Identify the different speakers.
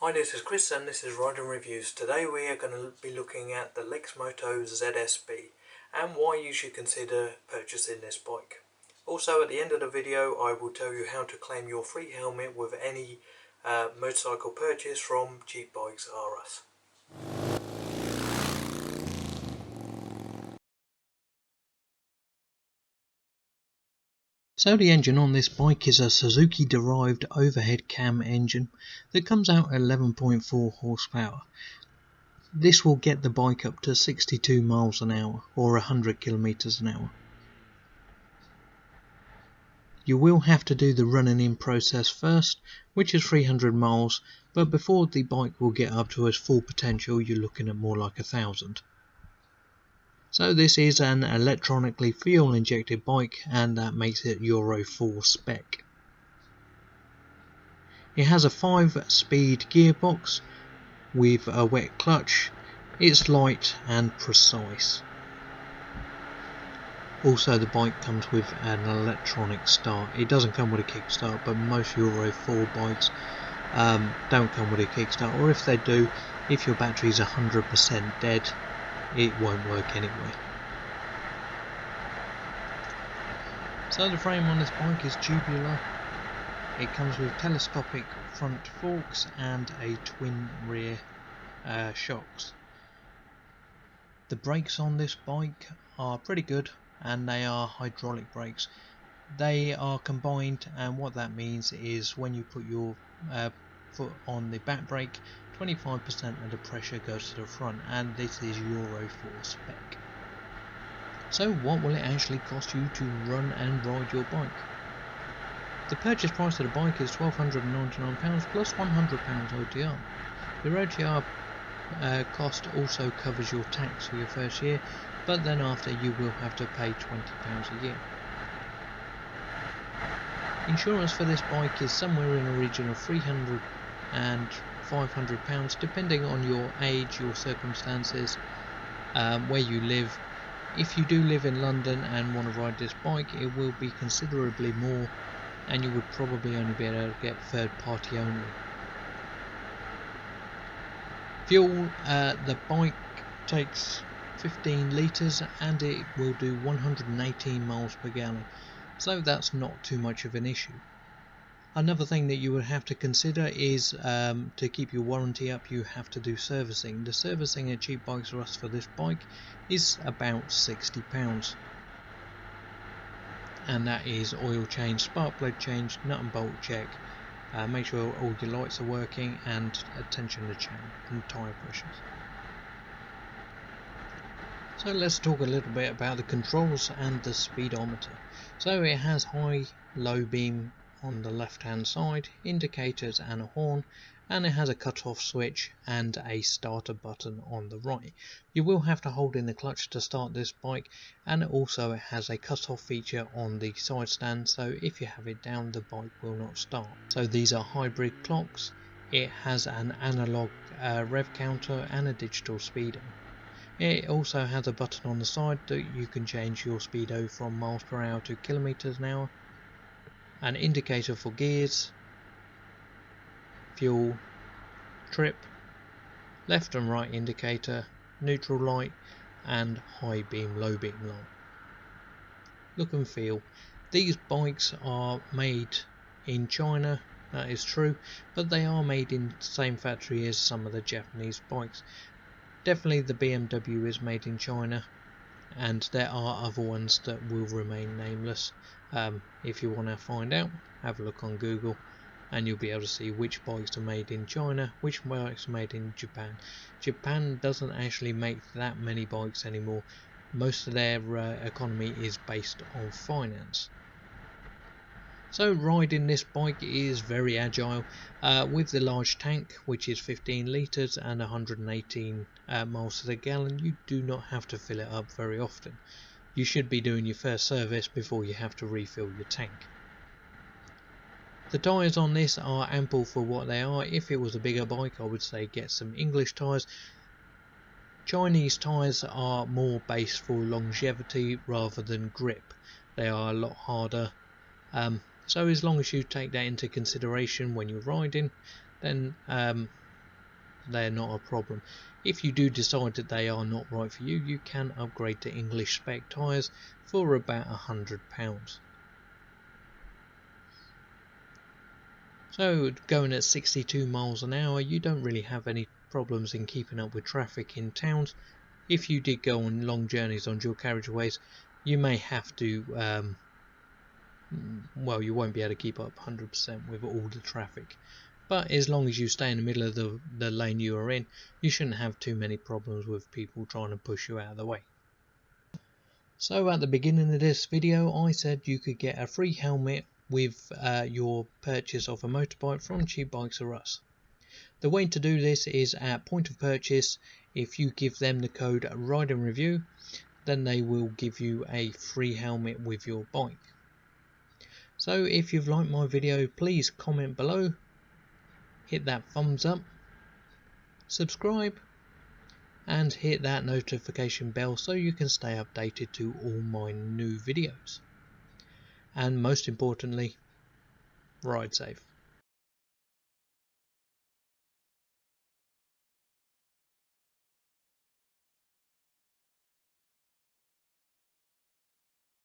Speaker 1: Hi, this is Chris and this is Riding Reviews. Today we are going to be looking at the Lexmoto ZSB and why you should consider purchasing this bike. Also at the end of the video I will tell you how to claim your free helmet with any motorcycle purchase from Cheap Bikes R Us. So the engine on this bike is a Suzuki derived overhead cam engine that comes out at 11.4 horsepower. This will get the bike up to 62 miles an hour or 100 kilometers an hour. You will have to do the running in process first, which is 300 miles, but before the bike will get up to its full potential you're looking at more like 1,000. So this is an electronically fuel injected bike and that makes it Euro 4 spec. It has a 5-speed gearbox with a wet clutch. It's light and precise. Also the bike comes with an electronic start. It doesn't come with a kickstart, but most Euro 4 bikes don't come with a kickstart, or if they do, if your battery is 100% dead, it won't work anyway. So the frame on this bike is tubular. It comes with telescopic front forks and a twin rear shocks. The brakes on this bike are pretty good and they are hydraulic brakes. They are combined, and what that means is when you put your foot on the back brake, 25% of the pressure goes to the front, and this is Euro 4 spec. So what will it actually cost you to run and ride your bike? The purchase price of the bike is £1,299 plus £100 OTR. Your OTR cost also covers your tax for your first year, but then after you will have to pay £20 a year. Insurance for this bike is somewhere in the region of £300 and £500 depending on your age, your circumstances, where you live. If you do live in London and want to ride this bike, it will be considerably more, and you would probably only be able to get third party only. Fuel, the bike takes 15 litres and it will do 118 miles per gallon, so that's not too much of an issue. Another thing that you would have to consider is to keep your warranty up, you have to do servicing. The servicing at Cheap Bikes R Us for this bike is about £60, and that is oil change, spark plug change, nut and bolt check, make sure all your lights are working, and attention to chain and tyre pressures. So let's talk a little bit about the controls and the speedometer. So it has high, low beam on the left hand side, indicators and a horn, and it has a cut-off switch and a starter button on the right. You will have to hold in the clutch to start this bike, and also it has a cut-off feature on the side stand, so if you have it down the bike will not start. So these are hybrid clocks. It has an analog rev counter and a digital speedo. It also has a button on the side that you can change your speedo from miles per hour to kilometers an hour, an indicator for gears, fuel, trip, left and right indicator, neutral light, and high beam, low beam light. Look and feel. These bikes are made in China, that is true, but they are made in the same factory as some of the Japanese bikes. Definitely the BMW is made in China, and there are other ones that will remain nameless. If you want to find out, have a look on Google and you'll be able to see which bikes are made in China, which bikes are made in Japan. Japan doesn't actually make that many bikes anymore. Most of their economy is based on finance. So riding this bike is very agile. With the large tank, which is 15 litres and 118 miles to the gallon, you do not have to fill it up very often. You should be doing your first service before you have to refill your tank. The tyres on this are ample for what they are. If it was a bigger bike, I would say get some English tyres. Chinese tyres are more based for longevity rather than grip. They are a lot harder. So as long as you take that into consideration when you're riding, then they're not a problem. If you do decide that they are not right for you, you can upgrade to English spec tyres for about £100. So going at 62 miles an hour, you don't really have any problems in keeping up with traffic in towns. If you did go on long journeys on dual carriageways, you may have to, well, you won't be able to keep up 100% with all the traffic. But as long as you stay in the middle of the lane you are in, you shouldn't have too many problems with people trying to push you out of the way. So at the beginning of this video, I said you could get a free helmet with your purchase of a motorbike from Cheap Bikes R Us. The way to do this is at point of purchase. If you give them the code RIDINGREVIEW, then they will give you a free helmet with your bike. So if you've liked my video, please comment below, hit that thumbs up, subscribe, and hit that notification bell so you can stay updated to all my new videos. And most importantly, ride safe.